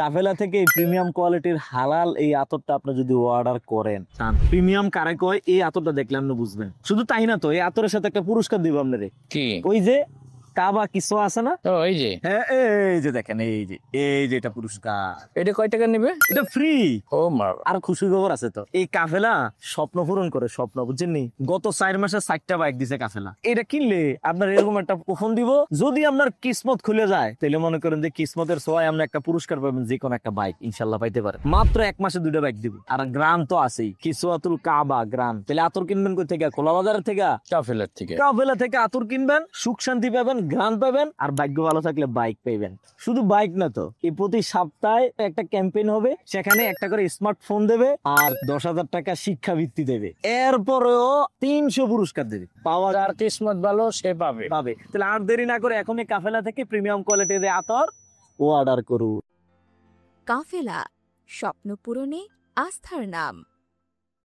কাফেলা থেকে প্রিমিয়াম কোয়ালিটির হালাল এই আতরটা আপনি যদি অর্ডার করেন, প্রিমিয়াম কারে কয় এই আতরটা দেখলে আপনি বুঝবেন। শুধু তাই না তো, এই আতরের সাথে একটা পুরস্কার দিব আপনারে। কি? ওই যে কাবা কিছু আছে না, ও এই যে, হ্যাঁ এই যে দেখেন, এই যে এটা পুরস্কার। এটা কয় টাকা নেবে? এটা ফ্রি। ও মা, আর খুশি খবর আছে তো, এই কাফেলা স্বপ্ন পূরণ করে, স্বপ্ন বুঝছেন নি। গত 4 মাসে 4টা বাইক দিছে কাফেলা। এটা কিনলে আপনার এরকম একটা কুপন দিব, যদি আপনার কিসমত খুলে যায় তাহলে মনে করেন যে কিসমতের ছোঁয়ায় আপনি একটা পুরস্কার পাবেন, যে কোনো একটা বাইক ইনশাল্লাহ পাইতে পারেন। মাত্র 1 মাসে 2টা বাইক দিব। আর গ্রাম তো আছেই, কিসওয়াতুল কাবা গ্রাম। তাহলে আতর কিনবেন কই থেকে? খোলা বাজারের থেকে, কাফেলার থেকে। কাফেলা থেকে আতর কিনবেন, সুখ শান্তি পাবেন, গ্রাম পাবেন, আর ভাগ্য ভালো থাকলে বাইক পাইবেন। শুধু বাইক না তো, এই প্রতি সপ্তাহে একটা ক্যাম্পেইন হবে, সেখানে একটা করে স্মার্টফোন দেবে আর 10,000 টাকা শিক্ষাবৃত্তি দেবে। এরপরেও 300 পুরস্কার দেবে। পাওয়া যার কিসমত ভালো সে পাবে। পাবে। তাহলে আর দেরি না করে এখনই কাফেলা থেকে প্রিমিয়াম কোয়ালিটির আতর অর্ডার করুন। কাফেলা, স্বপ্ন পূরণে আস্থার নাম।